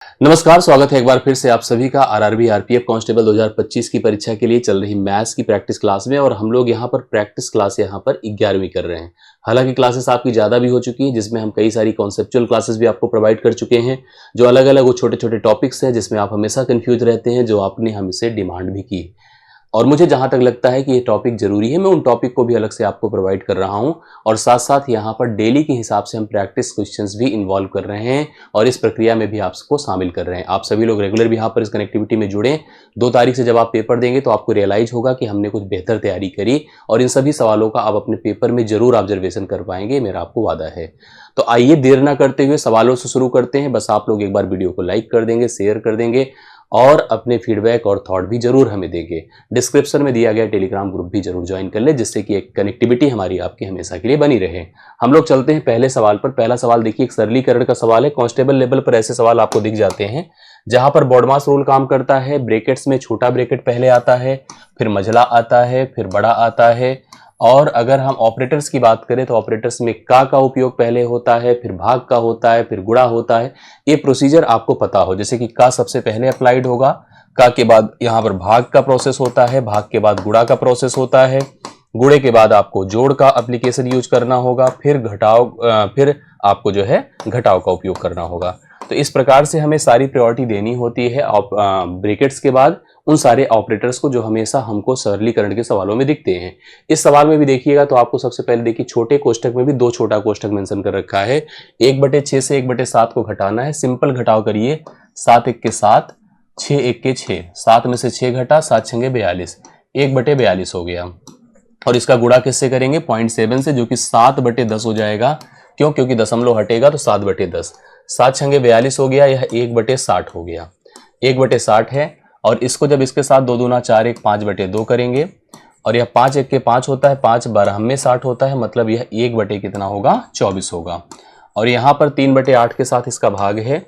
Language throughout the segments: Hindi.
नमस्कार, स्वागत है एक बार फिर से आप सभी का आरआरबी आरपीएफ कांस्टेबल 2025 की परीक्षा के लिए चल रही मैथ्स की प्रैक्टिस क्लास में। और हम लोग यहाँ पर प्रैक्टिस क्लास यहाँ पर 11वीं कर रहे हैं। हालांकि क्लासेस आपकी ज़्यादा भी हो चुकी हैं, जिसमें हम कई सारी कॉन्सेप्चुअल क्लासेस भी आपको प्रोवाइड कर चुके हैं, जो अलग अलग वो छोटे छोटे टॉपिक्स हैं जिसमें आप हमेशा कन्फ्यूज रहते हैं, जो आपने हमसे डिमांड भी की। और मुझे जहाँ तक लगता है कि ये टॉपिक जरूरी है, मैं उन टॉपिक को भी अलग से आपको प्रोवाइड कर रहा हूँ। और साथ साथ यहाँ पर डेली के हिसाब से हम प्रैक्टिस क्वेश्चंस भी इन्वॉल्व कर रहे हैं और इस प्रक्रिया में भी आपको शामिल कर रहे हैं। आप सभी लोग रेगुलर भी यहाँ पर इस कनेक्टिविटी में जुड़ें। 2 तारीख से जब आप पेपर देंगे तो आपको रियलाइज होगा कि हमने कुछ बेहतर तैयारी करी और इन सभी सवालों का आप अपने पेपर में जरूर ऑब्जर्वेशन कर पाएंगे, मेरा आपको वादा है। तो आइए देर ना करते हुए सवालों से शुरू करते हैं। बस आप लोग एक बार वीडियो को लाइक कर देंगे, शेयर कर देंगे और अपने फीडबैक और थॉट भी जरूर हमें देंगे। डिस्क्रिप्शन में दिया गया टेलीग्राम ग्रुप भी जरूर ज्वाइन कर ले, जिससे कि एक कनेक्टिविटी हमारी आपकी हमेशा के लिए बनी रहे। हम लोग चलते हैं पहले सवाल पर। पहला सवाल देखिए, एक सरलीकरण का सवाल है। कांस्टेबल लेवल पर ऐसे सवाल आपको दिख जाते हैं जहां पर बॉडमास रूल काम करता है। ब्रैकेट्स में छोटा ब्रैकेट पहले आता है, फिर मझला आता है, फिर बड़ा आता है। और अगर हम ऑपरेटर्स की बात करें तो ऑपरेटर्स में का उपयोग पहले होता है, फिर भाग का होता है, फिर गुणा होता है। ये प्रोसीजर आपको पता हो, जैसे कि का सबसे पहले अप्लाइड होगा, का के बाद यहाँ पर भाग का प्रोसेस होता है, भाग के बाद गुणा का प्रोसेस होता है, गुणे के बाद आपको जोड़ का एप्लीकेशन यूज करना होगा, फिर फिर आपको जो है घटाव का उपयोग करना होगा। तो इस प्रकार से हमें सारी प्रायोरिटी देनी होती है ब्रैकेट्स के बाद उन सारे ऑपरेटर्स को जो हमेशा हमको सरलीकरण के सवालों में दिखते हैं। इस सवाल में भी देखिएगा तो आपको सबसे पहले देखिए छोटे कोष्ठक में भी 2 छोटा कोष्ठक मेंशन कर रखा है। 1/6 से 1/7 को घटाना है। सिंपल घटाव करिए, 7 1 के 7, 6 1 के 6, 7 में से 6 घटा, 7 6 42, 1/42 हो गया। और इसका गुणा किससे करेंगे? 0.7 से, जो कि 7/10 हो जाएगा। क्यों? क्योंकि दशमलव हटेगा तो 7/10, 7 6 42 हो गया। यह 1/60 हो गया, 1/60 है। और इसको जब इसके साथ 2 दूना 4 1 5/2 करेंगे और यह 5 1 के 5 होता है, 5 12 में 60 होता है, मतलब यह 1 कितना होगा? 24 होगा। और यहाँ पर 3/8 के साथ इसका भाग है,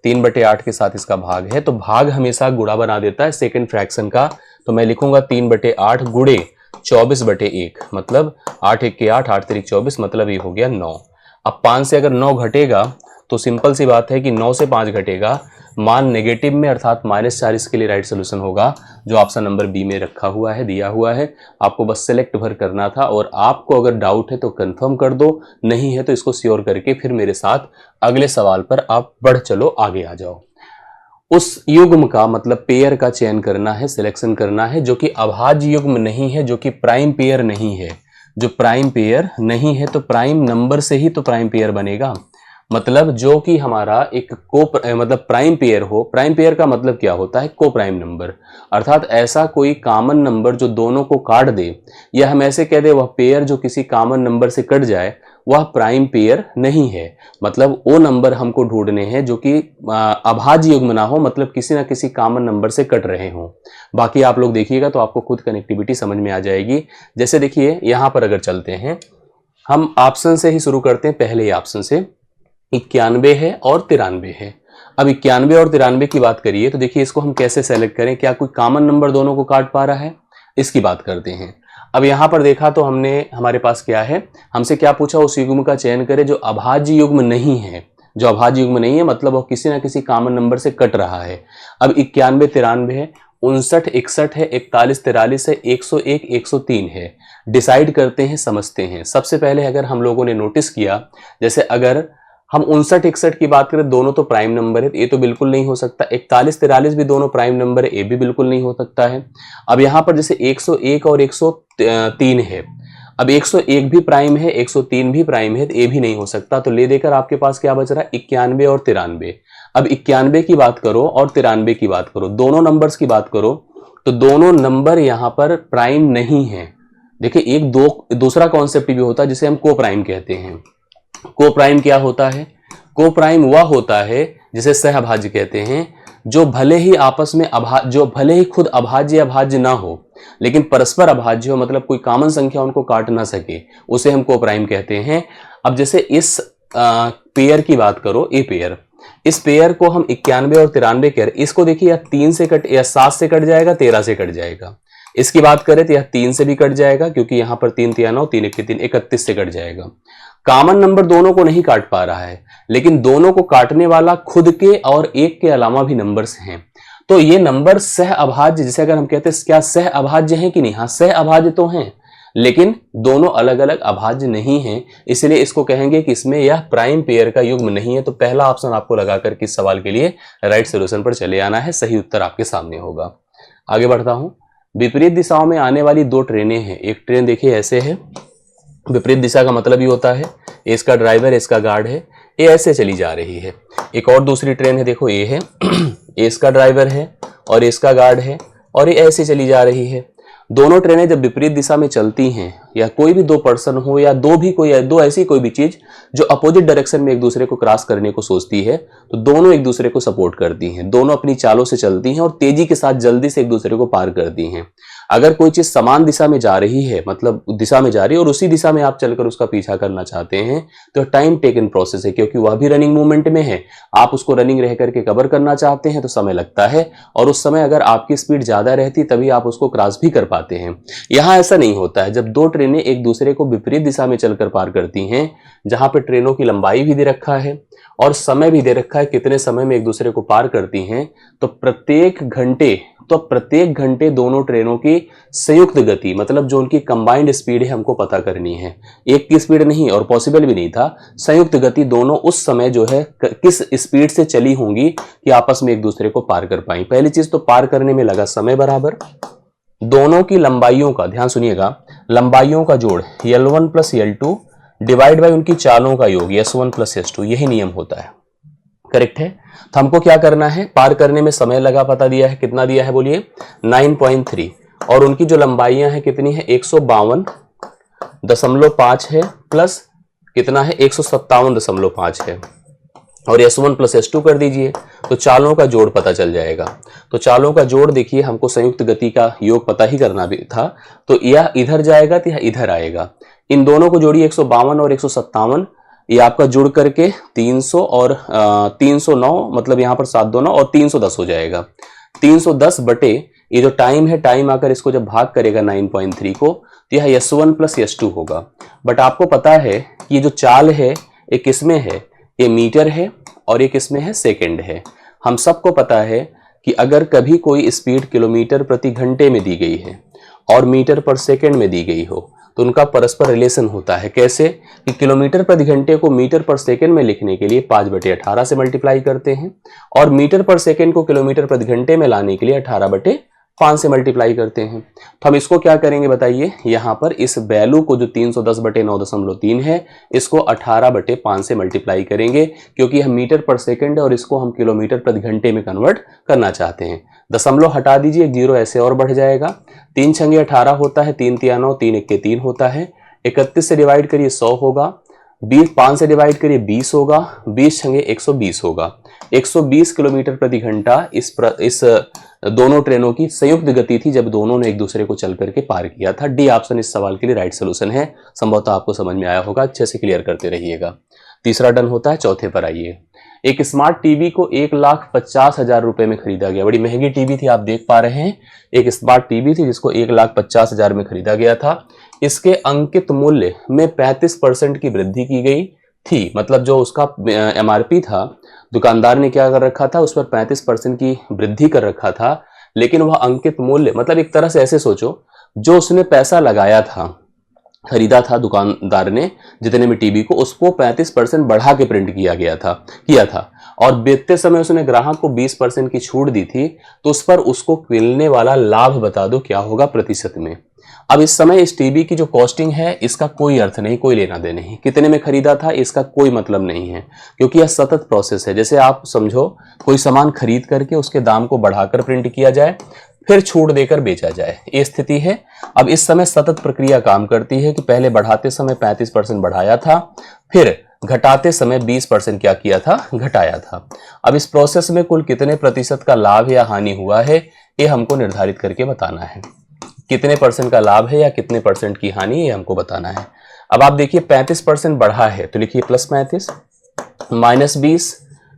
3/8 के साथ इसका भाग है, तो भाग हमेशा गुणा बना देता है सेकंड फ्रैक्शन का। तो मैं लिखूंगा 3/8 गुणे 24/1, मतलब 8 1 के 8, 8 3 24, मतलब ये हो गया 9। अब 5 से अगर 9 घटेगा तो सिंपल सी बात है कि 9 से 5 घटेगा, मान नेगेटिव में अर्थात -4, इसके लिए राइट सोल्यूशन होगा, जो ऑप्शन नंबर बी में रखा हुआ है, दिया हुआ है। आपको बस सेलेक्ट भर करना था। और आपको अगर डाउट है तो कंफर्म कर दो, नहीं है तो इसको श्योर करके फिर मेरे साथ अगले सवाल पर आप बढ़ चलो, आगे आ जाओ। उस युग्म का मतलब पेयर का चयन करना है, सिलेक्शन करना है, जो कि अभाज्य युग्म नहीं है, जो कि प्राइम पेयर नहीं है। जो प्राइम पेयर नहीं है तो प्राइम नंबर से ही तो प्राइम पेयर बनेगा। मतलब जो कि हमारा एक मतलब प्राइम पेयर हो। प्राइम पेयर का मतलब क्या होता है? को प्राइम नंबर, अर्थात ऐसा कोई कॉमन नंबर जो दोनों को काट दे, या हम ऐसे कह दे वह पेयर जो किसी कॉमन नंबर से कट जाए, वह प्राइम पेयर नहीं है। मतलब वो नंबर हमको ढूंढने हैं जो कि अभाज्य युग्म ना हो, मतलब किसी ना किसी कॉमन नंबर से कट रहे हों। बाकी आप लोग देखिएगा तो आपको खुद कनेक्टिविटी समझ में आ जाएगी। जैसे देखिए यहाँ पर अगर चलते हैं, हम ऑप्शन से ही शुरू करते हैं। पहले ऑप्शन से 91 है और 93 है। अब 91 और 93 की बात करिए तो देखिए इसको हम कैसे सेलेक्ट करें, क्या कोई कॉमन नंबर दोनों को काट पा रहा है, इसकी बात करते हैं। अब यहां पर देखा तो हमारे पास क्या है, हमसे क्या पूछा? उस युग्म का चयन करें जो अभाज्य युग्म नहीं है। जो अभाज्य युग्म नहीं है मतलब वो किसी ना किसी कॉमन नंबर से कट रहा है। अब 91 93 है, 59 61 है, 41 43 है, 101 103 है। डिसाइड करते हैं, समझते हैं। सबसे पहले अगर हम लोगों ने नोटिस किया, जैसे अगर हम 59 61 की बात करें, दोनों तो प्राइम नंबर है, ये तो बिल्कुल नहीं हो सकता। 41 43 भी दोनों प्राइम नंबर है, ये भी बिल्कुल नहीं हो सकता है। अब यहां पर जैसे 101 और 103 है, अब 101 भी प्राइम है, 103 भी प्राइम है, तो ये भी नहीं हो सकता। तो ले देकर आपके पास क्या बच रहा है? 91 और 93। अब 91 की बात करो और 93 की बात करो, दोनों नंबर्स की बात करो, तो दोनों नंबर यहां पर प्राइम नहीं है। देखिए एक दूसरा कॉन्सेप्ट भी होता है जिसे हम को प्राइम कहते हैं। को प्राइम क्या होता है? को प्राइम वह होता है जिसे सहअभाज्य कहते हैं, जो भले ही खुद अभाज्य अभाज्य ना हो, लेकिन परस्पर अभाज्य हो, मतलब कोई कॉमन संख्या उनको काट ना सके, उसे हम को प्राइम कहते हैं। अब जैसे इस पेयर की बात करो, ए पेयर, इस पेयर को हम 91 और 93 कह रहे, इसको देखिए या 3 से कट या 7 से कट जाएगा, 13 से कट जाएगा। इसकी बात करें तो यह 3 से भी कट जाएगा, क्योंकि यहां पर 3 3 9, 3 1 3 31 से कट जाएगा। कॉमन नंबर दोनों को नहीं काट पा रहा है, लेकिन दोनों को काटने वाला खुद के और एक के अलावा भी नंबर्स हैं। तो ये नंबर सह अभाज्य, जिसे अगर हम कहते हैं क्या सह अभाज्य हैं कि नहीं, हाँ सह अभाज्य तो हैं, लेकिन दोनों अलग अलग अभाज्य नहीं हैं, इसलिए इसको कहेंगे कि इसमें यह प्राइम पेयर का युग्म नहीं है। तो पहला ऑप्शन आपको लगाकर के इस सवाल के लिए राइट सॉल्यूशन पर चले आना है, सही उत्तर आपके सामने होगा। आगे बढ़ता हूं। विपरीत दिशाओं में आने वाली दो ट्रेनें हैं। एक ट्रेन देखिए ऐसे है, विपरीत दिशा का मतलब ये होता है इसका ड्राइवर इसका गार्ड है, ये ऐसे चली जा रही है। एक और दूसरी ट्रेन है, देखो ये है इसका ड्राइवर है और इसका गार्ड है और ये ऐसे चली जा रही है। दोनों ट्रेनें जब विपरीत दिशा में चलती हैं, या कोई भी दो पर्सन हो या दो ऐसी कोई भी चीज जो अपोजिट डायरेक्शन में एक दूसरे को क्रॉस करने को सोचती है, तो दोनों एक दूसरे को सपोर्ट करती हैं, दोनों अपनी चालों से चलती हैं और तेजी के साथ जल्दी से एक दूसरे को पार करती हैं। अगर कोई चीज समान दिशा में जा रही है, मतलब दिशा में जा रही है और उसी दिशा में आप चलकर उसका पीछा करना चाहते हैं, तो टाइम टेकन प्रोसेस है, क्योंकि वह भी रनिंग मूवमेंट में है, आप उसको रनिंग रह करके कवर करना चाहते हैं तो समय लगता है, और उस समय अगर आपकी स्पीड ज्यादा रहती तभी आप उसको क्रॉस भी कर पाते हैं। यहां ऐसा नहीं होता है। जब दो ट्रेनें एक दूसरे को विपरीत दिशा में चलकर पार करती हैं, जहां पे ट्रेनों की लंबाई भी दे रखा है और समय भी दे रखा है कितने समय में एक दूसरे को पार करती हैं, तो प्रत्येक घंटे दोनों ट्रेनों की संयुक्त गति, मतलब जो उनकी कंबाइंड स्पीड है, हमको पता करनी है। एक की स्पीड नहीं और पॉसिबल भी नहीं था, संयुक्त गति दोनों उस समय जो है किस स्पीड से चली होंगी कि आपस में एक दूसरे को पार कर पाई। पहली चीज तो पार करने में लगा समय बराबर दोनों की लंबाइयों का, ध्यान सुनिएगा, लंबाइयों का जोड़ L1 plus L2 divide by उनकी चालों का योग S1 प्लस S2, यही नियम होता है। करेक्ट है। तो हमको क्या करना है, पार करने में समय लगा, पता दिया है, कितना दिया है बोलिए 9.3, और उनकी जो लंबाइयां हैं कितनी है 152.5 है, प्लस कितना है 157.5 है, और S1 प्लस S2 कर दीजिए तो चालों का जोड़ पता चल जाएगा। तो चालों का जोड़ देखिए, हमको संयुक्त गति का योग पता ही करना भी था, तो यह इधर जाएगा तो यह इधर आएगा। इन दोनों को जोड़िए 152 और 157, ये आपका जुड़ करके 300 और 309, मतलब यहाँ पर 7 2 और 310 हो जाएगा। 310 बटे ये जो टाइम है, टाइम आकर इसको जब भाग करेगा 9.3 को, तो यह S1 प्लस S2 होगा। बट आपको पता है कि ये जो चाल है ये किसमें है, ये मीटर है और ये किसमें है, सेकंड है। हम सबको पता है कि अगर कभी कोई स्पीड किलोमीटर प्रति घंटे में दी गई है और मीटर पर सेकंड में दी गई हो, तो उनका परस्पर रिलेशन होता है। कैसे कि किलोमीटर प्रति घंटे को मीटर पर सेकंड में लिखने के लिए 5/18 से मल्टीप्लाई करते हैं, और मीटर पर सेकंड को किलोमीटर प्रति घंटे में लाने के लिए 18/5 से मल्टीप्लाई करते हैं। तो हम इसको क्या करेंगे बताइए, यहाँ पर इस वैल्यू को जो 310/9.3 है, इसको 18/5 से मल्टीप्लाई करेंगे, क्योंकि यह मीटर पर सेकंड है और इसको हम किलोमीटर प्रति घंटे में कन्वर्ट करना चाहते हैं। दशमलव हटा दीजिए, 0 ऐसे और बढ़ जाएगा। 3 छंगे 18 होता है, 3 तिया 9, 3 1 3 होता है। 31 से डिवाइड करिए 100 होगा, 5 से डिवाइड करिए 20 होगा, 20 छंगे 120 होगा। 120 किलोमीटर प्रति घंटा इस दोनों ट्रेनों की संयुक्त गति थी जब दोनों ने एक दूसरे को चल करके पार किया था। डी ऑप्शन इस सवाल के लिए राइट सोल्यूशन है। संभवतः आपको समझ में आया होगा, अच्छे से क्लियर करते रहिएगा। तीसरा डन होता है। चौथे पर आइए। एक स्मार्ट टीवी को 1,50,000 रुपए में खरीदा गया। बड़ी महंगी टीवी थी, आप देख पा रहे हैं। एक स्मार्ट टीवी थी जिसको 1,50,000 में खरीदा गया था। इसके अंकित मूल्य में 35% की वृद्धि की गई थी। मतलब जो उसका MRP था, दुकानदार ने क्या कर रखा था, उस पर 35% की वृद्धि कर रखा था। लेकिन वह अंकित मूल्य, मतलब एक तरह से ऐसे सोचो, जो उसने पैसा लगाया था, खरीदा था दुकानदार ने जितने में टीवी को, उसको 35% बढ़ा के प्रिंट किया था और बेचते समय उसने ग्राहक को 20% की छूट दी थी। तो उस पर उसको मिलने वाला लाभ बता दो क्या होगा प्रतिशत में। अब इस समय इस टीवी की जो कॉस्टिंग है, इसका कोई अर्थ नहीं, कोई लेना देना नहीं। कितने में खरीदा था इसका कोई मतलब नहीं है, क्योंकि यह सतत प्रोसेस है। जैसे आप समझो कोई सामान खरीद करके उसके दाम को बढ़ाकर प्रिंट किया जाए, फिर छूट देकर बेचा जाए, ये स्थिति है। अब इस समय सतत प्रक्रिया काम करती है कि पहले बढ़ाते समय 35% बढ़ाया था, फिर घटाते समय 20% क्या किया था, घटाया था। अब इस प्रोसेस में कुल कितने प्रतिशत का लाभ या हानि हुआ है, ये हमको निर्धारित करके बताना है। कितने परसेंट का लाभ है या कितने परसेंट की हानि, ये हमको बताना है। अब आप देखिए 35% बढ़ा है तो लिखिए +35 -20,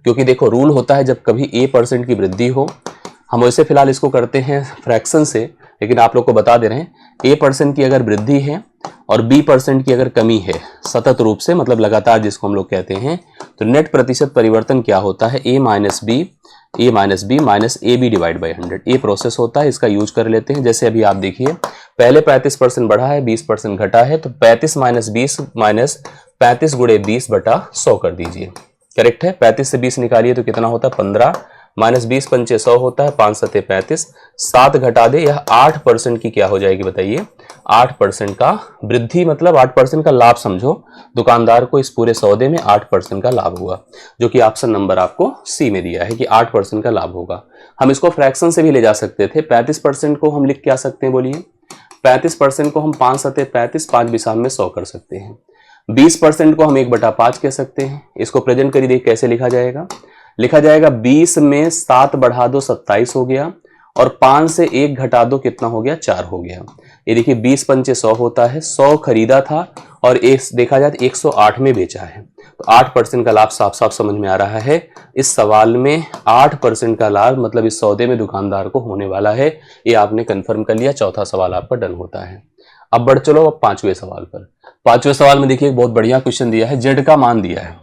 क्योंकि देखो रूल होता है जब कभी A% की वृद्धि हो, हम वैसे फिलहाल इसको करते हैं फ्रैक्शन से, लेकिन आप लोग को बता दे रहे हैं A% की अगर वृद्धि है और B% की अगर कमी है सतत रूप से, मतलब लगातार जिसको हम लोग कहते हैं, तो नेट प्रतिशत परिवर्तन क्या होता है, A minus B minus AB divide by 100। ये प्रोसेस होता है, इसका यूज कर लेते हैं। जैसे अभी आप देखिए, पहले 35% बढ़ा है, 20% घटा है, तो 35 माइनस 20 माइनस 35 गुणे 20 बटा 100 कर दीजिए। करेक्ट है। 35 से 20 निकालिए तो कितना होता है, 15 माइनस 20 पंचे 100 होता है, 5 सते 35, 7 घटा दे, यह 8% की क्या हो जाएगी बताइए, 8% का वृद्धि, मतलब 8% का लाभ समझो। दुकानदार को इस पूरे सौदे में 8% का लाभ हुआ, जो कि ऑप्शन नंबर आपको सी में दिया है कि 8% का लाभ होगा। हम इसको फ्रैक्शन से भी ले जा सकते थे। 35% को हम लिख के आ सकते हैं, बोलिए 35% को हम 5 सते 35, 5 बिसाम में 100 कर सकते हैं। 20% को हम 1/5 कह सकते हैं। इसको प्रेजेंट करिए, देख कैसे लिखा जाएगा। लिखा जाएगा 20 में 7 बढ़ा दो 27 हो गया, और 5 से 1 घटा दो कितना हो गया, 4 हो गया। ये देखिए 20 पंचे 100 होता है, 100 खरीदा था और एक देखा जाए तो 108 में बेचा है, तो 8% का लाभ साफ साफ समझ में आ रहा है। इस सवाल में 8% का लाभ मतलब इस सौदे में दुकानदार को होने वाला है, ये आपने कंफर्म कर लिया। चौथा सवाल आपका डन होता है। अब बढ़ चलो अब 5वें सवाल पर। 5वें सवाल में देखिए एक बहुत बढ़िया क्वेश्चन दिया है, जेड का मान दिया है,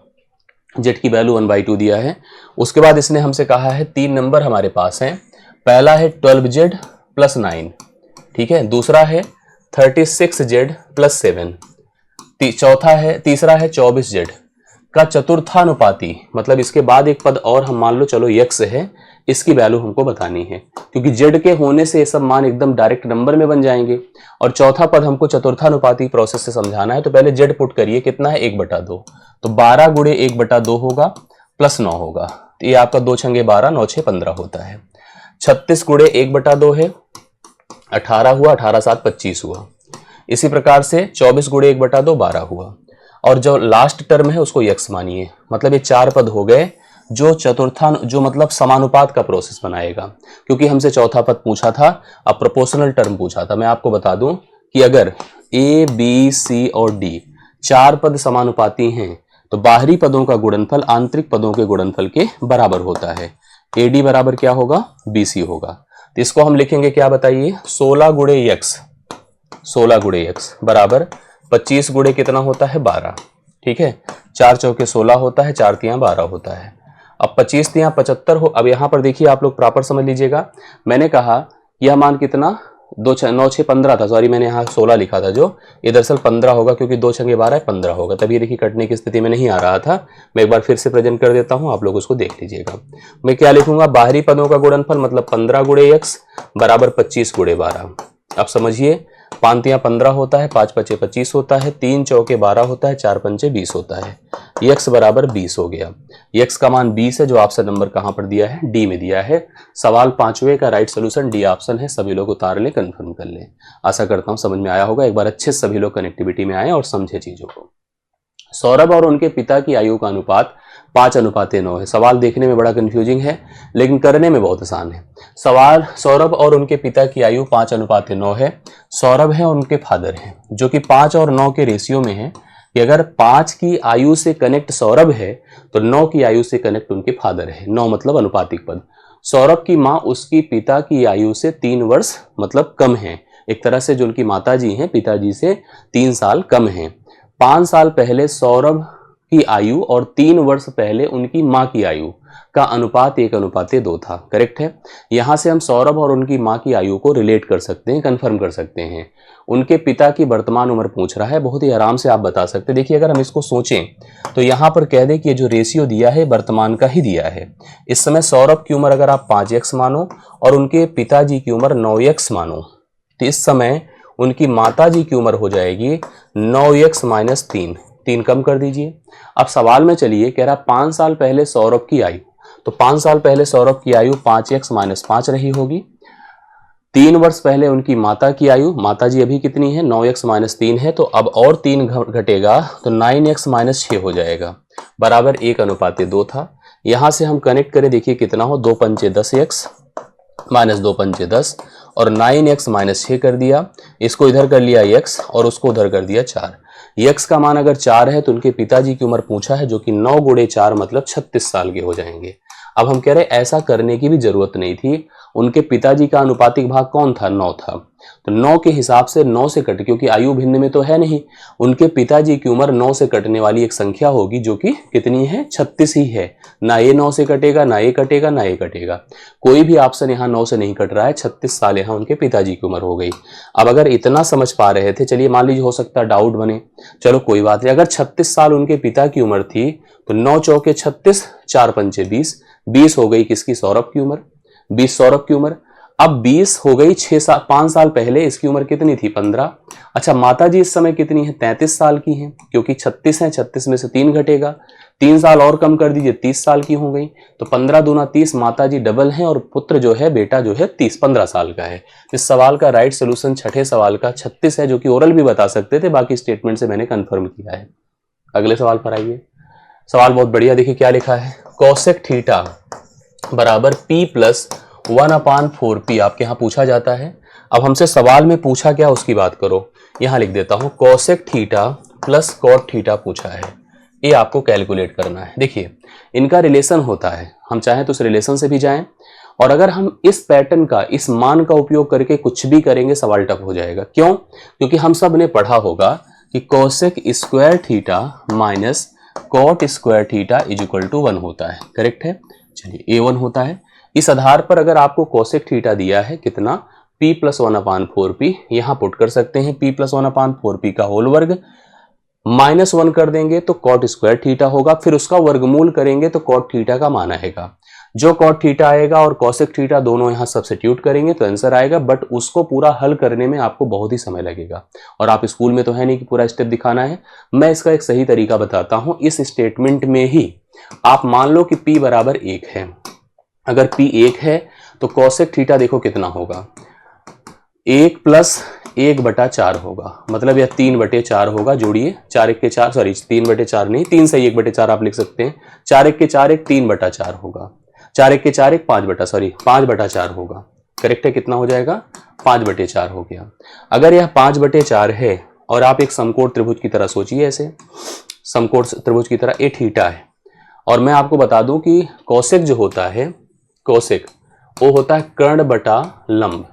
जेड की वैल्यू 1/2 दिया है। उसके बाद इसने हमसे कहा है 3 नंबर हमारे पास हैं। पहला है 12Z प्लस 9, ठीक है। दूसरा है 36Z प्लस 7। तीसरा है 24Z का चतुर्थानुपाती, मतलब इसके बाद एक पद और हम मान लो चलो x है, इसकी वैल्यू हमको बतानी है, क्योंकि z के होने से ये सब मान एकदम डायरेक्ट नंबर में बन जाएंगे। और चौथा पद हमको चतुर्थानुपाती प्रोसेस से समझाना है, तो पहले z पुट करिए, कितना है 1/2, तो 12 गुणे 1/2 होगा प्लस 9 होगा, तो ये आपका 2 छंगे 12, 9 6 15 होता है। 36 गुणे 1/2 है 18 हुआ, 18 7 25 हुआ। इसी प्रकार से 24 गुणे 1/2 12 हुआ, और जो लास्ट टर्म है उसको x मानिए, मतलब ये 4 पद हो गए जो मतलब समानुपात का प्रोसेस बनाएगा, क्योंकि हमसे चौथा पद पूछा था, अब प्रोपोर्शनल टर्म पूछा था। मैं आपको बता दूं कि अगर a, b, c और d 4 पद समानुपाती हैं तो बाहरी पदों का गुणनफल आंतरिक पदों के गुणनफल के बराबर होता है। AD बराबर क्या होगा, BC होगा। तो इसको हम लिखेंगे क्या बताइए, 16 गुणे x बराबर 25 गुणे कितना होता है 12, ठीक है। 4 चौके 16 होता है, 4 तियां 12 होता है। अब 25 तियां 75 हो। अब यहां पर देखिए आप लोग प्रॉपर समझ लीजिएगा, मैंने कहा यह मान कितना 9 6 15 था, सॉरी मैंने यहाँ 16 लिखा था, जो ये दरअसल 15 होगा, क्योंकि 2 छंगे 12 है, 15 होगा। तभी देखिए कटने की स्थिति में नहीं आ रहा था। मैं एक बार फिर से प्रेजेंट कर देता हूँ, आप लोग उसको देख लीजिएगा। मैं क्या लिखूंगा, बाहरी पदों का गुणनफल मतलब 15 गुणे x बराबर 25 गुणे 12। अब समझिए 5 तियां 15 होता है, 5 पचे 25 होता है, 3 चौके 12 होता है, 4 पंचे 20 होता है। x बराबर 20 हो गया। x का मान 20 है, जो ऑप्शन नंबर कहां पर दिया है, डी में दिया है। सवाल 5वें का राइट सोल्यूशन डी ऑप्शन है। सभी लोग उतार लें, कंफर्म कर लें। आशा करता हूं समझ में आया होगा। एक बार अच्छे से सभी लोग कनेक्टिविटी में आए और समझे चीजों को। सौरभ और उनके पिता की आयु का अनुपात 5:9 है। सवाल देखने में बड़ा कंफ्यूजिंग है, लेकिन करने में बहुत आसान है। सवाल, सौरभ और उनके पिता की आयु 5:9 है। सौरभ है और उनके फादर हैं, जो कि 5 और 9 के रेशियो में है कि अगर 5 की आयु से कनेक्ट सौरभ है तो 9 की आयु से कनेक्ट उनके फादर है। 9 मतलब अनुपातिक पद। सौरभ की माँ उसकी पिता की आयु से 3 वर्ष मतलब कम है। एक तरह से जो उनकी माता जी हैं पिताजी से 3 साल कम हैं। 5 साल पहले सौरभ की आयु और 3 वर्ष पहले उनकी माँ की आयु का अनुपात 1:2 था। करेक्ट है। यहां से हम सौरभ और उनकी माँ की आयु को रिलेट कर सकते हैं, कंफर्म कर सकते हैं। उनके पिता की वर्तमान उम्र पूछ रहा है, बहुत ही आराम से आप बता सकते हैं। देखिए अगर हम इसको सोचें तो यहां पर कह दें कि ये जो रेशियो दिया है वर्तमान का ही दिया है। इस समय सौरभ की उम्र अगर आप 5x मानो और उनके पिताजी की उम्र 9x मानो, तो इस समय उनकी माताजी की उम्र हो जाएगी 9x - 3। 3 कम कर दीजिए। अब सवाल में चलिए, कह रहा 5 साल पहले सौरभ की आयु, तो 5 साल पहले सौरभ की आयु 5x - 5 रही होगी। 3 वर्ष पहले उनकी माता की आयु, माता जी अभी कितनी है, 9x - 3 है, तो अब और 3 घटेगा तो 9x - 6 हो जाएगा, बराबर 1:2 था। यहां से हम कनेक्ट करें, देखिए कितना हो, 2 पंचे 10x - 2 पंचे 10 और 9x - 6 कर दिया। इसको इधर कर लिया x और उसको उधर कर दिया 4। x का मान अगर 4 है तो उनके पिताजी की उम्र पूछा है, जो कि 9 गुणे 4 मतलब 36 साल के हो जाएंगे। अब हम कह रहे ऐसा करने की भी जरूरत नहीं थी, उनके पिताजी का अनुपातिक भाग कौन था, 9 था, तो 9 के हिसाब से 9 से कट, क्योंकि आयु भिन्न में तो है नहीं, उनके पिताजी की उम्र 9 से कटने वाली एक संख्या होगी जो कि कितनी है, 36 ही है। ना ये 9 से कटेगा, ना ये कटेगा, ना ये कटेगा, कोई भी ऑप्शन यहाँ 9 से नहीं कट रहा है। 36 साल यहाँ उनके पिताजी की उम्र हो गई। अब अगर इतना समझ पा रहे थे, चलिए मान लीजिए हो सकता है डाउट बने, चलो कोई बात नहीं। अगर 36 साल उनके पिता की उम्र थी तो 9 चौके 36, 4 पंचे 20, 20 हो गई किसकी, सौरभ की उम्र, 20 सौरभ की उम्र। अब 20 हो गई 5 साल पहले इसकी उम्र कितनी थी, 15। अच्छा माता जी इस समय कितनी है, 33 साल की हैं, क्योंकि 36 है, 36 में से 3 घटेगा, 3 साल और कम कर दीजिए, 30 साल की हो गई। तो 15 दूना 30, माता जी डबल हैं और पुत्र जो है, बेटा जो है 15 साल का है। इस सवाल का राइट सोल्यूशन छठे सवाल का 36 है, जो कि ओरल भी बता सकते थे, बाकी स्टेटमेंट से मैंने कंफर्म किया है। अगले सवाल पर आइए। सवाल बहुत बढ़िया, देखिए क्या लिखा है, कोसेक थीटा बराबर p प्लस 1/4p आपके यहाँ पूछा जाता है। अब हमसे सवाल में पूछा क्या उसकी बात करो, यहाँ लिख देता हूं, cosec theta plus cot theta पूछा है, ये आपको कैलकुलेट करना है। देखिए इनका रिलेशन होता है, हम चाहें तो उस रिलेशन से भी जाएं, और अगर हम इस पैटर्न का, इस मान का उपयोग करके कुछ भी करेंगे सवाल टफ हो जाएगा। क्यों, क्योंकि हम सब ने पढ़ा होगा कि cosec square theta minus cot square theta is equal to 1 होता है, करेक्ट है। चलिए A1 होता है। इस आधार पर अगर आपको कोसेक थीटा दिया है कितना, p प्लस 1/4p, यहां पुट कर सकते हैं p प्लस 1/4p का होल वर्ग, -1 कर देंगे तो कॉट स्क्वायर थीटा होगा, फिर उसका वर्गमूल करेंगे तो कॉट थीटा का मान आएगा। जो कॉट थीटा आएगा और कोसेक थीटा दोनों यहां सब्स्टिट्यूट करेंगे तो आंसर आएगा, बट उसको पूरा हल करने में आपको बहुत ही समय लगेगा, और आप स्कूल में तो है नहीं कि पूरा स्टेप दिखाना है। मैं इसका एक सही तरीका बताता हूं। इस स्टेटमेंट में ही आप मान लो कि p बराबर 1 है, अगर p 1 है तो कोसेक थीटा देखो कितना होगा, 1 प्लस 1/4 होगा, मतलब यह 3/4 होगा। जोड़िए 4 1 के 4, सॉरी 3/4 नहीं, 3 से 1/4 आप लिख सकते हैं, 4 1 के 4 1 3/4 होगा, 4 1 के 4 1 5/4 होगा, करेक्ट है। कितना हो जाएगा, 5/4 हो गया। अगर यह 5/4 है और आप एक समकोण त्रिभुज की तरह सोचिए, ऐसे समकोण त्रिभुज की तरह, ये थीटा है, और मैं आपको बता दूं कि कोसेक जो होता है, कोसेक वो होता है कर्ण बटा लंब,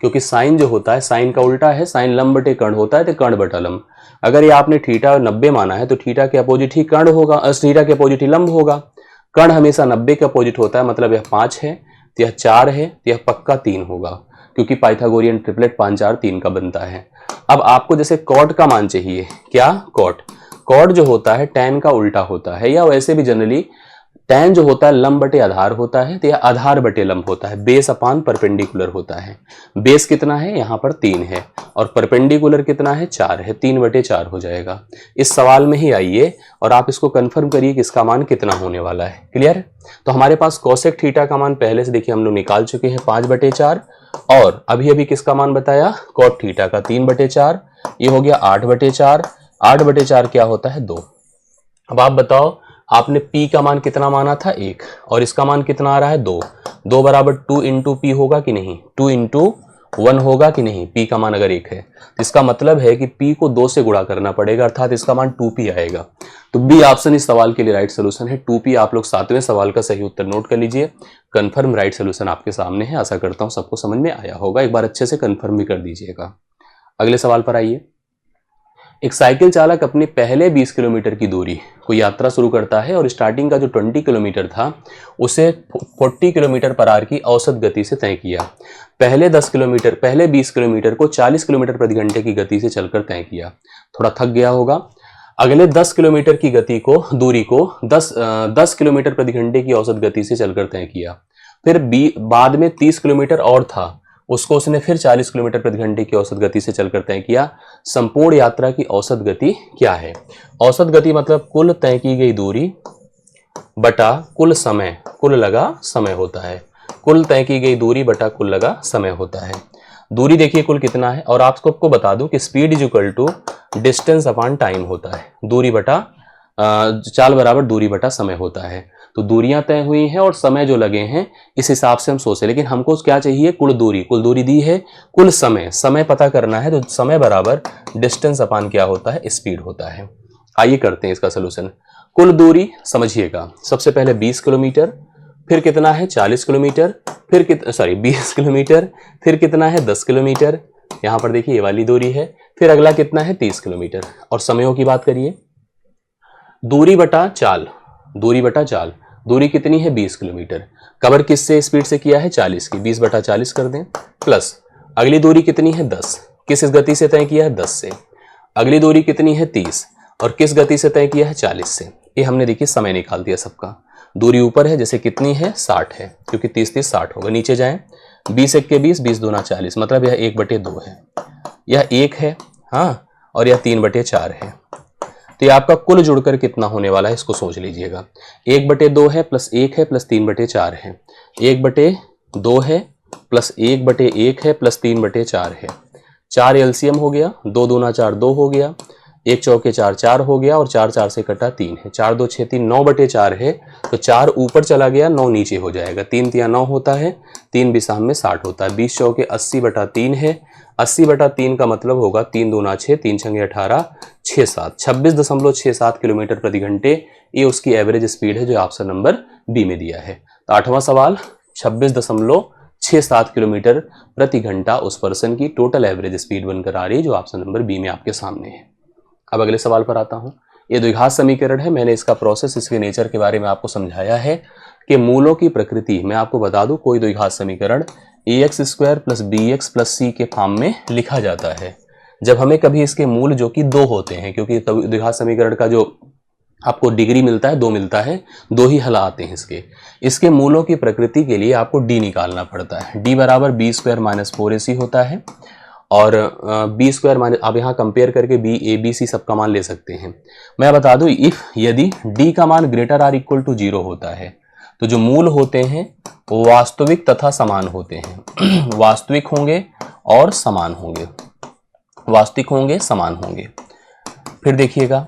क्योंकि साइन जो होता है, साइन का उल्टा है, साइन लंब बटे कर्ण होता है, तो कर्ण बटा लंब। अगर ये आपने थीटा 90 माना है तो थीटा के अपोजिट ही कर्ण होगा, थीटा के अपोजिट ही लंब होगा। कर्ण हमेशा 90 के अपोजिट होता है, मतलब यह 5 है तो यह 4 है तो यह पक्का 3 होगा, क्योंकि पाइथागोरियन ट्रिपलेट 5 4 3 का बनता है। अब आपको जैसे कॉट का मान चाहिए, क्या, कॉट, कॉट जो होता है टैन का उल्टा होता है, या वैसे भी जनरली टैन जो होता है लंब बटे आधार होता है, तो यह आधार बटे लंब होता है, बेस अपान परपेंडिकुलर होता है। बेस कितना है, यहाँ पर 3 है, और परपेंडिकुलर कितना है, 4 है, 3/4 हो जाएगा। इस सवाल में ही आइए और आप इसको कंफर्म करिए कि इसका मान कितना होने वाला है। क्लियर। तो हमारे पास कोसेक थीटा का मान पहले से देखिए हम लोग निकाल चुके हैं, 5/4, और अभी अभी किसका मान बताया, कॉट थीटा का 3/4, ये हो गया 8/4। 8/4 क्या होता है, 2। अब आप बताओ, आपने p का मान कितना माना था, 1, और इसका मान कितना आ रहा है, 2। 2 बराबर 2 इंटू पी होगा कि नहीं, 2 इंटू 1 होगा कि नहीं। p का मान अगर 1 है तो इसका मतलब है कि p को 2 से गुणा करना पड़ेगा, अर्थात इसका मान 2p आएगा। तो बी ऑप्शन इस सवाल के लिए राइट सोल्यूशन है, 2p। आप लोग 7वें सवाल का सही उत्तर नोट कर लीजिए। कंफर्म राइट सोल्यूशन आपके सामने है। आशा करता हूं सबको समझ में आया होगा, एक बार अच्छे से कंफर्म भी कर दीजिएगा। अगले सवाल पर आइए। एक साइकिल चालक अपने पहले 20 किलोमीटर की दूरी को यात्रा शुरू करता है और स्टार्टिंग का जो 20 किलोमीटर था उसे 40 किलोमीटर पर आवर की औसत गति से तय किया। पहले 20 किलोमीटर को 40 किलोमीटर प्रति घंटे की गति से चलकर तय किया। थोड़ा थक गया होगा। अगले 10 किलोमीटर की दूरी को 10 किलोमीटर प्रति घंटे की औसत गति से चलकर तय किया। फिर बाद में 30 किलोमीटर और था, उसको उसने फिर 40 किलोमीटर प्रति घंटे की औसत गति से चलकर तय किया। संपूर्ण यात्रा की औसत गति क्या है। औसत गति मतलब कुल तय की गई दूरी बटा कुल समय, कुल लगा समय होता है। कुल तय की गई दूरी बटा कुल लगा समय होता है। दूरी देखिए कुल कितना है, और आपको बता दूं कि speed is equal to distance upon time होता है। दूरी बटा चाल बराबर दूरी बटा समय होता है। तो दूरियां तय हुई हैं और समय जो लगे हैं इस हिसाब से हम सोचे, लेकिन हमको क्या चाहिए, कुल दूरी दी है, कुल समय पता करना है। तो समय बराबर डिस्टेंस अपान क्या होता है, स्पीड होता है। आइए करते हैं इसका सोल्यूशन। कुल दूरी समझिएगा, सबसे पहले 20 किलोमीटर, फिर कितना है 40 किलोमीटर, फिर 20 किलोमीटर, फिर कितना है 10 किलोमीटर, यहाँ पर देखिए ये वाली दूरी है, फिर अगला कितना है 30 किलोमीटर। और समयों की बात करिए, दूरी बटा चाल, दूरी बटा चाल, दूरी कितनी है 20 किलोमीटर, कवर किससे स्पीड से किया है 40 की, 20 बटा 40 कर दें, प्लस अगली दूरी कितनी है 10, किस गति से तय किया है 10 से, अगली दूरी कितनी है 30 और किस गति से तय किया है 40 से। ये हमने देखिए समय निकाल दिया सबका। दूरी ऊपर है जैसे कितनी है 60 है, क्योंकि 30 30 60 होगा। नीचे जाएं, 20 1 के 20, 20 दूना 40, मतलब यह 1/2 है, यह 1 है, हाँ, और यह 3/4 है। तो ये आपका कुल जुड़कर कितना होने वाला है इसको सोच लीजिएगा। 1/2 है प्लस 1 है प्लस 3/4 है, 1/2 है प्लस 1/1 है प्लस 3/4 है, 4 एलसीएम हो गया, 2 दूना 4 2 हो गया, 1 चौके 4 4 हो गया और 4 4 से कटा 3 है, 4 2 6 3 9/4 है। तो 4 ऊपर चला गया, 9 नीचे हो जाएगा, 3 तिया 9 होता है, 3 बिसाम में 60 होता है, 20 चौके 80/3 है, 80/3 का मतलब होगा 3 दूना 6, 3 छंगे 18, 6 7 26.67 किलोमीटर प्रति घंटे। ये उसकी एवरेज स्पीड है जो ऑप्शन नंबर बी में दिया है। तो 8वां सवाल 26.67 किलोमीटर प्रति घंटा उस पर्सन की टोटल एवरेज स्पीड बनकर आ रही है जो ऑप्शन नंबर बी में आपके सामने है। अब अगले सवाल पर आता हूं। ये द्विघात समीकरण है, मैंने इसका प्रोसेस, इसके नेचर के बारे में आपको समझाया है कि मूलों की प्रकृति। मैं आपको बता दूं, कोई द्विघात समीकरण ax² + bx + c के फॉर्म में लिखा जाता है जब हमें कभी इसके मूल जो कि 2 होते हैं, क्योंकि द्विघात समीकरण का जो आपको डिग्री मिलता है 2 मिलता है, 2 ही हल आते हैं इसके मूलों की प्रकृति के लिए आपको d निकालना पड़ता है। d बराबर b² - 4ac होता है और b² आप यहाँ कंपेयर करके b a b c सबका मान ले सकते हैं। मैं बता दूं, इफ यदि d का मान > 0 होता है तो जो मूल होते हैं वो वास्तविक तथा समान होते हैं वास्तविक होंगे और समान होंगे, वास्तविक होंगे समान होंगे। फिर देखिएगा,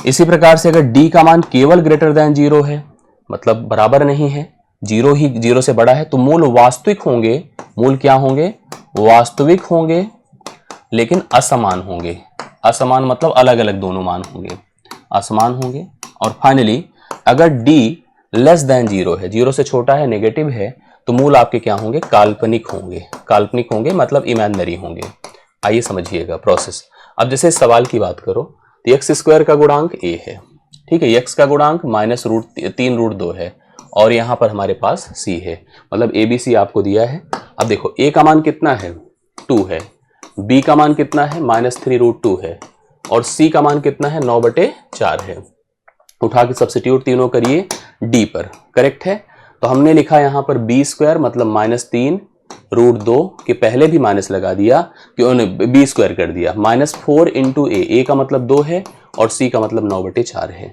इसी प्रकार से अगर d का मान केवल > 0 है, मतलब बराबर नहीं है, 0 से बड़ा है, तो मूल वास्तविक होंगे। मूल क्या होंगे? वास्तविक होंगे लेकिन असमान होंगे। असमान मतलब अलग अलग दोनों मान होंगे, असमान होंगे। और फाइनली अगर d < 0 है, 0 से छोटा है, नेगेटिव है, तो मूल आपके क्या होंगे? काल्पनिक होंगे। काल्पनिक होंगे मतलब इमेजिनरी होंगे। आइए समझिएगा प्रोसेस। अब जैसे इस सवाल की बात करो तो x² का गुणांक a है, ठीक है, x का गुणांक -√3√2 है और यहाँ पर हमारे पास c है, मतलब ABC आपको दिया है। अब देखो a का मान कितना है? 2 है, b का मान कितना है? -3√2 है और c का मान कितना है? 9/4 है। उठा के सब्स्टिट्यूट तीनों करिए d पर, करेक्ट है। तो हमने लिखा यहाँ पर b² मतलब -3√2 के पहले भी माइनस लगा दिया, क्यों b² कर दिया, -4 × a का मतलब 2 है और c का मतलब 9/4 है।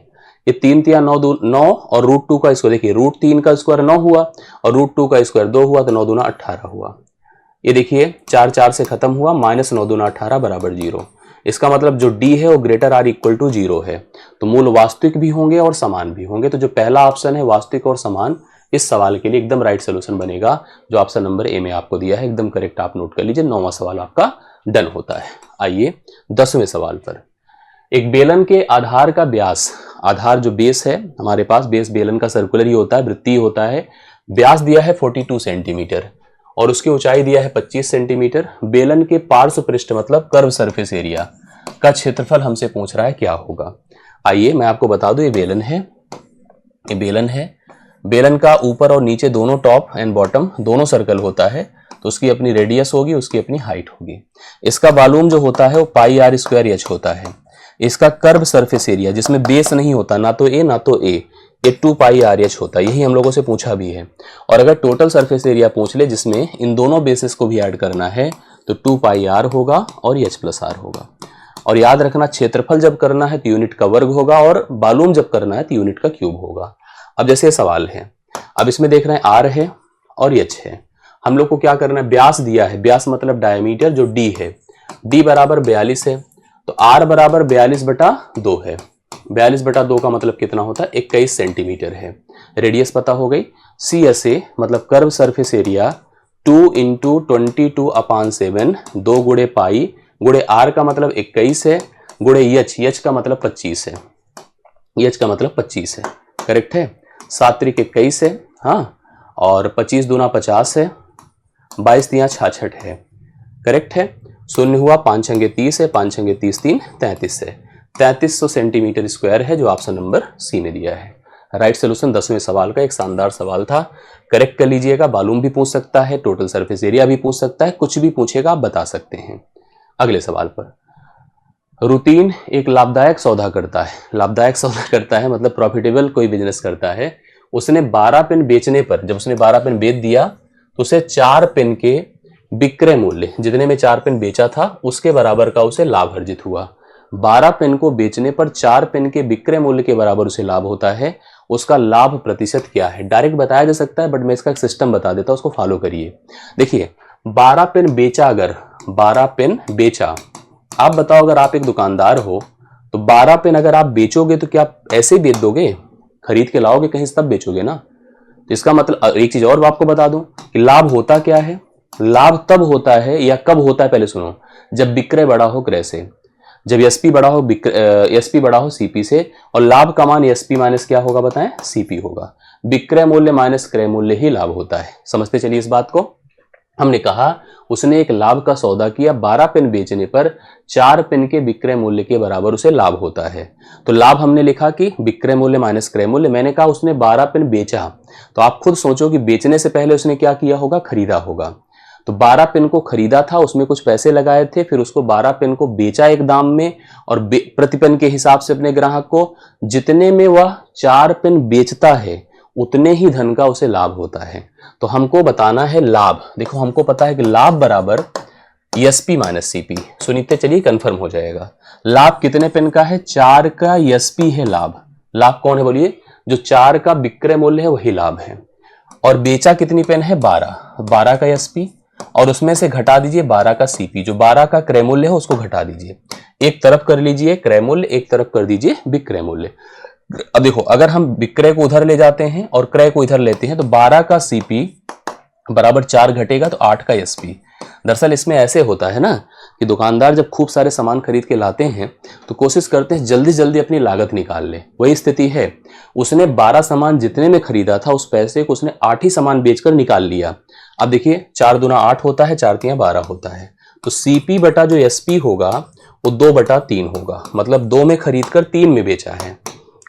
ये 3 तिया 9 और √2 का स्क्वायर, देखिए √3 का स्क्वायर 9 हुआ और √2 का स्क्वायर 2 हुआ, तो 9 दूना 18 हुआ। ये देखिए 4 4 से खत्म हुआ, -9 दूना 18 बराबर 0। इसका मतलब जो d है वो > 0 है, तो मूल वास्तविक भी होंगे और समान भी होंगे। तो जो पहला ऑप्शन है वास्तविक और समान, इस सवाल के लिए एकदम राइट सोल्यूशन बनेगा जो ऑप्शन नंबर ए में आपको दिया है, एकदम करेक्ट आप नोट कर लीजिए। 9वां सवाल आपका डन होता है। आइए 10वें सवाल पर। एक बेलन के आधार का व्यास, आधार जो बेस है हमारे पास, बेस बेलन का सर्कुलर ही होता है, वृत्तीय होता है। व्यास दिया है 42 सेंटीमीटर और उसकी ऊंचाई दिया है 25 सेंटीमीटर। बेलन के पार्श्व पृष्ठ मतलब कर्व सरफेस एरिया का क्षेत्रफल हमसे पूछ रहा है क्या होगा। आइए मैं आपको बता दूं, ये बेलन है, ये बेलन है। बेलन का ऊपर और नीचे दोनों, टॉप एंड बॉटम दोनों सर्कल होता है, तो उसकी अपनी रेडियस होगी, उसकी अपनी हाइट होगी। इसका वॉल्यूम जो होता है वो πr² होता है। इसका कर्व सरफेस एरिया जिसमें बेस नहीं होता, ना तो ए ना तो ए, ये 2πr होता है। यही हम लोगों से पूछा भी है। और अगर टोटल सरफेस एरिया पूछ ले जिसमें इन दोनों बेसिस को भी ऐड करना है तो 2πr होगा और h+r होगा। और याद रखना, क्षेत्रफल जब करना है तो यूनिट का वर्ग होगा और वॉल्यूम जब करना है तो यूनिट का क्यूब होगा। अब जैसे सवाल है, अब इसमें देख रहे हैं r है और h है। हम लोग को क्या करना है? व्यास दिया है, व्यास मतलब डायमीटर जो d है, d बराबर 42 है, तो r बराबर 42/2 है। 42/2 का मतलब कितना होता है? 21 सेंटीमीटर है। रेडियस पता हो गई। CSA मतलब कर्व सरफेस एरिया 2 × 22/7, 2 गुणे पाई गुणे r का मतलब 21 है, गुणे h का मतलब 25 है, h का मतलब 25 है, करेक्ट है। 7 × 21 है हाँ, और 25 दूना 50 है, 22 तियां 66 है, करेक्ट है। शून्य हुआ, 5 छंगे 30 है, 5 छंगे 30, 3 33 है, 3300 सेंटीमीटर स्क्वायर है जो ऑप्शन नंबर सी ने दिया है। राइट सोल्यूशन 10वें सवाल का एक शानदार सवाल था, करेक्ट कर लीजिएगा। वॉल्यूम भी पूछ सकता है, टोटल सरफेस एरिया भी पूछ सकता है, कुछ भी पूछेगा आप बता सकते हैं। अगले सवाल पर, रूटीन एक लाभदायक सौदा करता है, लाभदायक सौदा करता है मतलब प्रॉफिटेबल कोई बिजनेस करता है। उसने 12 पेन बेचने पर, जब उसने 12 पेन बेच दिया तो उसे 4 पेन के विक्रय मूल्य, जितने में 4 पेन बेचा था उसके बराबर का उसे लाभ अर्जित हुआ। 12 पेन को बेचने पर 4 पेन के विक्रय मूल्य के बराबर उसे लाभ होता है, उसका लाभ प्रतिशत क्या है? डायरेक्ट बताया जा सकता है बट मैं इसका एक सिस्टम बता देता हूं, उसको फॉलो करिए। देखिए 12 पेन बेचा, अगर 12 पेन बेचा, आप बताओ अगर आप एक दुकानदार हो तो 12 पेन अगर आप बेचोगे तो क्या आप ऐसे ही बेच दोगे, खरीद के लाओगे कहीं से तब बेचोगे ना। तो इसका मतलब एक चीज और आपको बता दूं कि लाभ होता क्या है, लाभ तब होता है या कब होता है, पहले सुनो, जब विक्रय बड़ा हो क्रय से, जब एसपी बड़ा हो एसपी बड़ा हो सीपी से, और लाभ का मान एसपी माइनस क्या होगा बताएं, सीपी होगा। विक्रय मूल्य माइनस क्रय मूल्य ही लाभ होता है। समझते चलिए इस बात को। हमने कहा उसने एक लाभ का सौदा किया, 12 पेन बेचने पर 4 पेन के विक्रय मूल्य के बराबर उसे लाभ होता है। तो लाभ हमने लिखा कि विक्रय मूल्य माइनस क्रय मूल्य। मैंने कहा उसने 12 पेन बेचा, तो आप खुद सोचो कि बेचने से पहले उसने क्या किया होगा, खरीदा होगा। तो 12 पेन को खरीदा था, उसमें कुछ पैसे लगाए थे, फिर उसको 12 पेन को बेचा एक दाम में, और प्रति पेन के हिसाब से अपने ग्राहक को, जितने में वह 4 पेन बेचता है उतने ही धन का उसे लाभ होता है। तो हमको बताना है लाभ। देखो हमको पता है कि लाभ बराबर एसपी माइनस सीपी। सुनिए चलिए कंफर्म हो जाएगा। लाभ कितने पेन का है, 4 का एसपी है लाभ। लाभ कौन है बोलिए, जो 4 का विक्रय मूल्य है वही लाभ है। और बेचा कितनी पेन है, 12 का एसपी, और उसमें से घटा दीजिए 12 का सीपी, जो 12 का क्रय मूल्य है उसको घटा दीजिए। एक तरफ कर लीजिए क्रय मूल्य, एक तरफ कर दीजिए विक्रय मूल्य। अब देखो अगर हम विक्रय को उधर ले जाते हैं और क्रय को इधर लेते हैं तो 12 का सीपी बराबर 4 घटेगा तो 8 का एसपी। दरअसल इसमें ऐसे होता है ना कि दुकानदार जब खूब सारे सामान खरीद के लाते हैं तो कोशिश करते हैं जल्दी जल्दी अपनी लागत निकाल ले। वही स्थिति है, उसने 12 सामान जितने में खरीदा था उस पैसे को उसने 8 ही सामान बेचकर निकाल लिया। अब देखिए 4 दूना 8 होता है, 4 तियां 12 होता है, तो सीपी बटा जो एसपी होगा वो 2/3 होगा। मतलब 2 में खरीद कर 3 में बेचा है,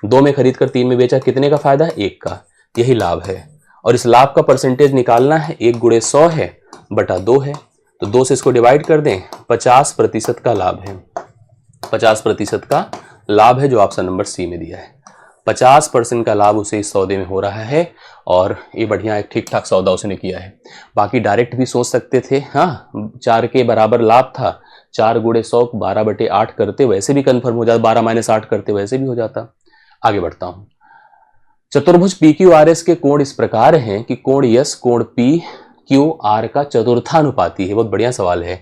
2 में खरीद कर 3 में बेचा, कितने का फायदा है, 1 का। यही लाभ है। और इस लाभ का परसेंटेज निकालना है, 1 गुणे 100 है बटा 2 है, तो 2 से इसको डिवाइड कर दें, 50% का लाभ है। 50% का लाभ है जो ऑप्शन नंबर सी में दिया है। 50% का लाभ उसे इस सौदे में हो रहा है, और ये बढ़िया एक ठीक ठाक सौदा उसने किया है। बाकी डायरेक्ट भी सोच सकते थे, हाँ 4 के बराबर लाभ था, 4 गुणे 100 12/8 करते वैसे भी कंफर्म हो जाता, 12 - 8 करते वैसे भी हो जाता। आगे बढ़ता हूं। चतुर्भुज पी क्यू आर एस के कोण इस प्रकार हैं कि कोण यस कोण पी क्यू आर का चतुर्थानुपाती है। बहुत बढ़िया सवाल है।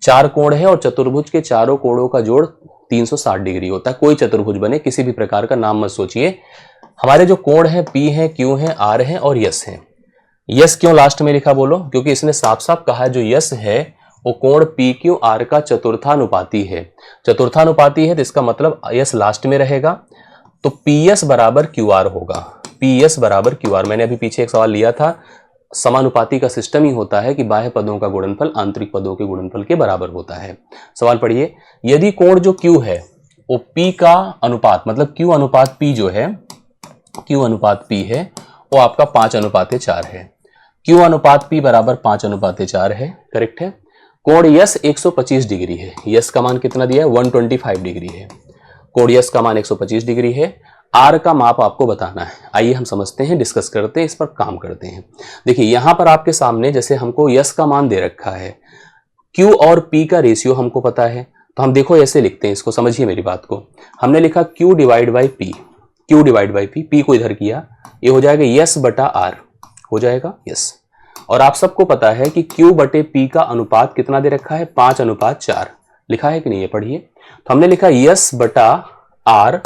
4 कोण है और चतुर्भुज के चारों कोणों का जोड़ 360 डिग्री होता है। कोई चतुर्भुज बने, किसी भी प्रकार का नाम मत सोचिए। हमारे जो कोण है पी है, क्यू है, आर है और यस है। यस क्यों लास्ट में लिखा बोलो, क्योंकि इसने साफ साफ कहा जो यस है वो कोण पी क्यू आर का चतुर्थानुपाती है। चतुर्थानुपाती है तो इसका मतलब यस लास्ट में रहेगा, तो पीएस बराबर क्यू आर होगा। पीएस बराबर क्यू आर, मैंने अभी पीछे एक सवाल लिया था, समानुपाती का सिस्टम ही होता है कि बाह्य पदों का गुणनफल आंतरिक पदों के गुणनफल के बराबर होता है। सवाल पढ़िए, यदि कोण जो क्यू है वो पी का अनुपात, मतलब क्यू अनुपात पी जो है, क्यू अनुपात पी है वो आपका 5:4 है। क्यू अनुपात पी बराबर 5:4 है, करेक्ट है। कोण यस 125 डिग्री है, यस का मान कितना दिया है, 125 डिग्री है। कोण यस का मान 125 डिग्री है। आर का माप आपको बताना है। आइए हम समझते हैं, डिस्कस करते हैं, इस पर काम करते हैं। देखिए यहां पर आपके सामने जैसे हमको यस का मान दे रखा है, क्यू और पी का रेशियो हमको पता है, तो हम देखो ऐसे लिखते हैं इसको, समझिए मेरी बात को। हमने लिखा Q divide by P, Q divide by P, P को इधर किया, ये हो जाएगा यस बटा आर, हो जाएगा यस। और आप सबको पता है कि क्यू बटे पी का अनुपात कितना दे रखा है, 5:4 लिखा है कि नहीं, ये पढ़िए। तो हमने लिखा यस बटा आर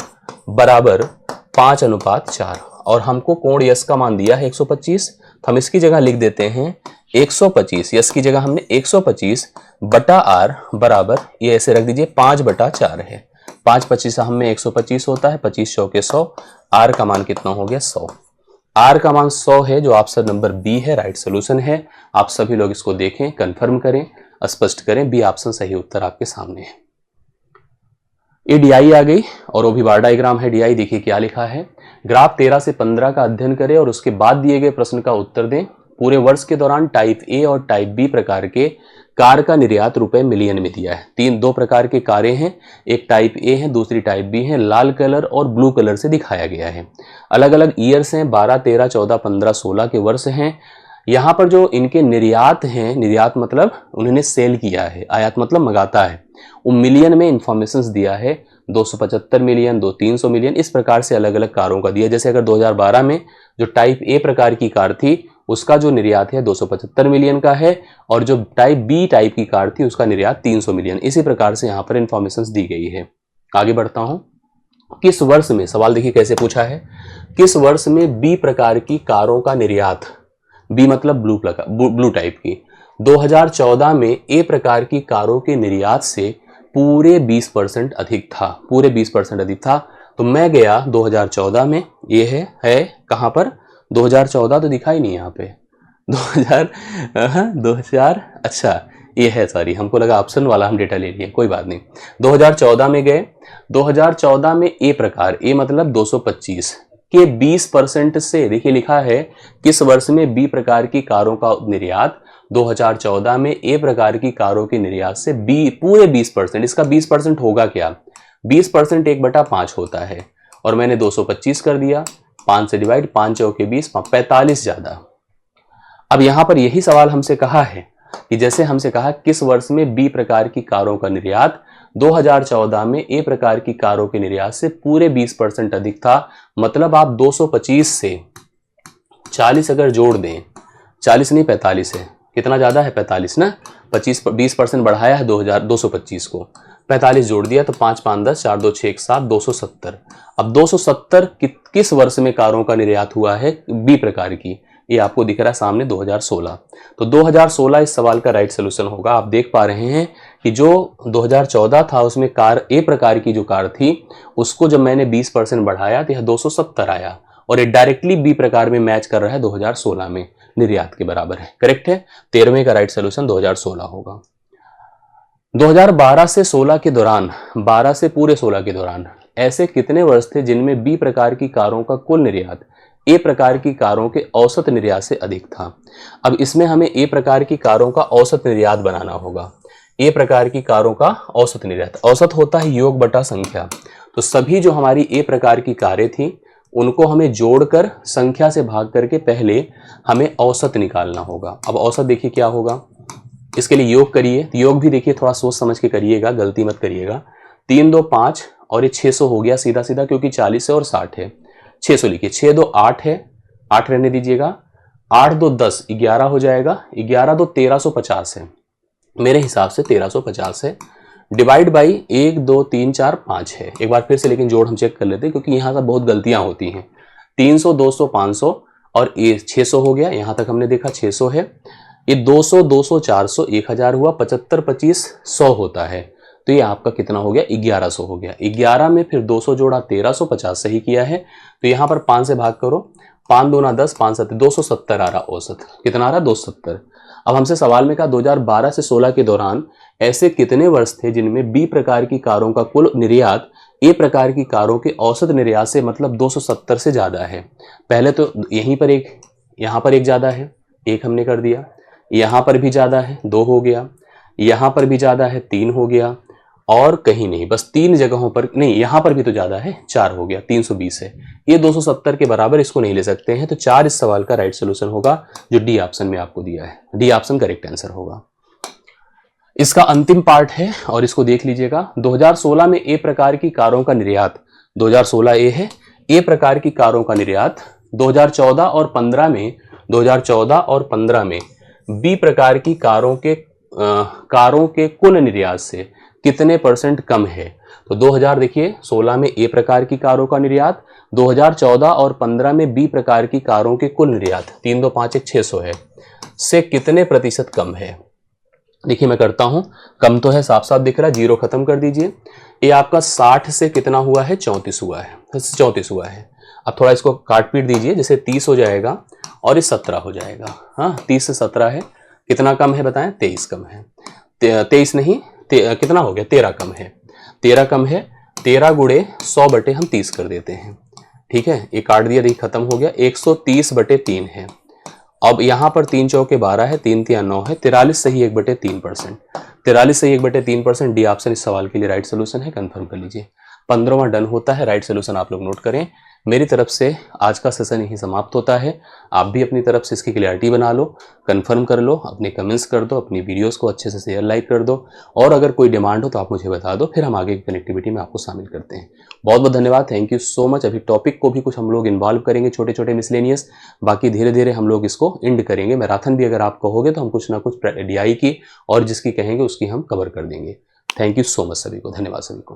बराबर 5:4, और हमको कोण यस का मान दिया है 125, तो हम इसकी जगह लिख देते हैं 125, यस की जगह हमने 125 बटा आर बराबर, ये ऐसे रख दीजिए 5/4 है। 5 × 25 हम में 125 होता है, 25 × 100 के 100, आर का मान कितना हो गया 100। आर का मान 100 है, जो ऑप्शन नंबर बी है राइट सोल्यूशन है। आप सभी लोग इसको देखें, कंफर्म करें, स्पष्ट करें, बी ऑप्शन सही उत्तर आपके सामने है। ये डीआई आ गई और वो भी बार डायग्राम है। डीआई देखिए क्या लिखा है, ग्राफ 13 से 15 का अध्ययन करें और उसके बाद दिए गए प्रश्न का उत्तर दें। पूरे वर्ष के दौरान टाइप ए और टाइप बी प्रकार के कार का निर्यात रुपए मिलियन में दिया है। दो प्रकार के कारें हैं, एक टाइप ए है, दूसरी टाइप बी है। लाल कलर और ब्लू कलर से दिखाया गया है। अलग अलग ईयर्स हैं, 12, 13, 14, 15, 16 के वर्ष हैं। यहाँ पर जो इनके निर्यात हैं, निर्यात मतलब उन्होंने सेल किया है, आयात मतलब मंगाता है, वो मिलियन में इंफॉर्मेशन दिया है। 275 मिलियन, 300 मिलियन, इस प्रकार से अलग अलग कारों का दिया। जैसे अगर 2012 में जो टाइप ए प्रकार की कार थी उसका जो निर्यात है 275 मिलियन का है, और जो टाइप बी टाइप की कार थी उसका निर्यात 300 मिलियन। इसी प्रकार से यहाँ पर इंफॉर्मेशन दी गई है। आगे बढ़ता हूँ। किस वर्ष में, सवाल देखिए कैसे पूछा है, किस वर्ष में बी प्रकार की कारों का निर्यात, बी मतलब ब्लू टाइप की, 2014 में ए प्रकार की कारों के निर्यात से पूरे 20% अधिक था, पूरे 20% अधिक था। तो मैं गया 2014 में, ये है कहां पर, 2014 तो दिखा ही नहीं यहाँ पे, 2000 अच्छा ये है, सॉरी हमको लगा ऑप्शन वाला हम डेटा ले लिए, कोई बात नहीं। 2014 में गए, 2014 में ए प्रकार, ए मतलब 225 के 20% से, देखिए लिखा है किस वर्ष में बी प्रकार की कारों का निर्यात, 2014 में ए प्रकार की कारों के निर्यात से बी पूरे 20%, इसका 20% होगा क्या, 20% 1/5 होता है, और मैंने 225 कर दिया, 5 से डिवाइड, 5 चौके 20, 45 ज्यादा। अब यहां पर यही सवाल हमसे कहा है कि जैसे हमसे कहा किस वर्ष में बी प्रकार की कारों का निर्यात 2014 में ए प्रकार की कारों के निर्यात से पूरे 20% अधिक था, मतलब आप 225 से 40 अगर जोड़ दें, 40 नहीं 45 है, कितना ज्यादा है 45 ना, 20% बढ़ाया है 225 को, 45 जोड़ दिया तो 5 5 10 4 2 6 1 7 270। अब 270 किस वर्ष में कारों का निर्यात हुआ है बी प्रकार की, ये आपको दिख रहा है सामने 2016। तो 2016 इस सवाल का राइट सोल्यूशन होगा। आप देख पा रहे हैं कि जो 2014 था उसमें कार ए प्रकार की जो कार थी उसको जब मैंने 20% बढ़ाया तो यह 270 आया, और ये डायरेक्टली बी प्रकार में मैच कर रहा है 2016 में, निर्यात के बराबर है। करेक्ट है, 13वें का राइट सोल्यूशन 2016 होगा। 2012 से 16 के दौरान, 12 से पूरे 16 के दौरान ऐसे कितने वर्ष थे जिनमें बी प्रकार की कारों का कुल निर्यात ए प्रकार की कारों के औसत निर्यात से अधिक था। अब इसमें हमें ए प्रकार की कारों का औसत निर्यात बनाना होगा। ए प्रकार की कारों का औसत निर्यात, औसत होता है योग बटा संख्या, तो सभी जो हमारी ए प्रकार की कारें थी उनको हमें जोड़कर संख्या से भाग करके पहले हमें औसत निकालना होगा। अब औसत देखिए क्या होगा, इसके लिए योग करिए, तो योग भी देखिए थोड़ा सोच समझ के करिएगा, गलती मत करिएगा। 3 2 5 और ये 600 हो गया सीधा सीधा, क्योंकि 40 है और 60 है, 600 लिखिए। 6 2 8 है, 8 रहने दीजिएगा, 8 2 10 11 हो जाएगा, 11 2 1350 है, मेरे हिसाब से 1350 है, डिवाइड बाई 1 2 3 4 5 है। एक बार फिर से लेकिन जोड़ हम चेक कर लेते हैं क्योंकि यहाँ से बहुत गलतियां होती हैं। 300 200 500 और ये 600 हो गया, यहाँ तक हमने देखा 600 है, ये 200 200 400 1000 हुआ, 75 25 100 होता है, तो ये आपका कितना हो गया 1100 हो गया। 11 में फिर 200 जोड़ा 1350 सही किया है, तो यहाँ पर 5 से भाग करो, 5 दूना 10 5 7 270 आ रहा औसत, कितना आ रहा 270। अब हमसे सवाल में कहा 2012 से 16 के दौरान ऐसे कितने वर्ष थे जिनमें बी प्रकार की कारों का कुल निर्यात ए प्रकार की कारों के औसत निर्यात से मतलब 270 से ज्यादा है। पहले तो यहीं पर एक, यहाँ पर एक ज्यादा है, एक हमने कर दिया, यहाँ पर भी ज्यादा है 2 हो गया, यहाँ पर भी ज्यादा है 3 हो गया, और कहीं नहीं, बस 3 जगहों पर नहीं, यहां पर भी तो ज्यादा है 4 हो गया, 320 है, ये 270 के बराबर, इसको नहीं ले सकते हैं, तो 4 इस सवाल का राइट सोल्यूशन होगा जो डी ऑप्शन में आपको दिया है। डी ऑप्शन करेक्ट आंसर होगा। इसका अंतिम पार्ट है और इसको देख लीजिएगा। 2016 में ए प्रकार की कारों का निर्यात, 2016 ए है, ए प्रकार की कारों का निर्यात 2014 और 15 में, 2014 और 15 में बी प्रकार की कारों के कुल निर्यात से कितने % कम है। तो 2000 देखिए 16 में ए प्रकार की कारों का निर्यात, 2014 और 15 में बी प्रकार की कारों के कुल निर्यात 3 2 5 1 600 है, से कितने % कम है। देखिए मैं करता हूं, कम तो है साफ साफ दिख रहा है, 0 खत्म कर दीजिए। ये आपका 60 से कितना हुआ है 34 हुआ है, 34 हुआ है। अब थोड़ा इसको काट पीट दीजिए, जैसे 30 हो जाएगा और ये 17 हो जाएगा। हाँ, 30 से 17 है, कितना कम है बताएं? 23 कम है। 23 नहीं, कितना हो गया? 13 कम है। 13 कम है, 13 गुणे 100 बटे हम 30 कर देते हैं। ठीक है, ये काट दिया, देखिए खत्म हो गया। 130 बटे 3 है। अब यहाँ पर 3 चौके 12 है, 3 तिया 9 है, 43 सही 1/3%। 43 सही 1/3%। डी ऑप्शन इस सवाल के लिए राइट सोल्यूशन है, कंफर्म कर लीजिए। 15वां डन होता है, राइट सोल्यूशन आप लोग नोट करें। मेरी तरफ से आज का सेशन यही समाप्त होता है। आप भी अपनी तरफ से इसकी क्लियरिटी बना लो, कंफर्म कर लो, अपने कमेंट्स कर दो, अपनी वीडियोस को अच्छे से शेयर लाइक कर दो, और अगर कोई डिमांड हो तो आप मुझे बता दो, फिर हम आगे की कनेक्टिविटी में आपको शामिल करते हैं। बहुत बहुत धन्यवाद, थैंक यू सो मच। अभी टॉपिक को भी कुछ हम लोग इन्वॉल्व करेंगे, छोटे छोटे मिसलेनियस, बाकी धीरे धीरे हम लोग इसको एंड करेंगे। मैराथन भी अगर आप कहोगे तो हम कुछ ना कुछ DI की और जिसकी कहेंगे उसकी हम कवर कर देंगे। थैंक यू सो मच सभी को, धन्यवाद सभी को।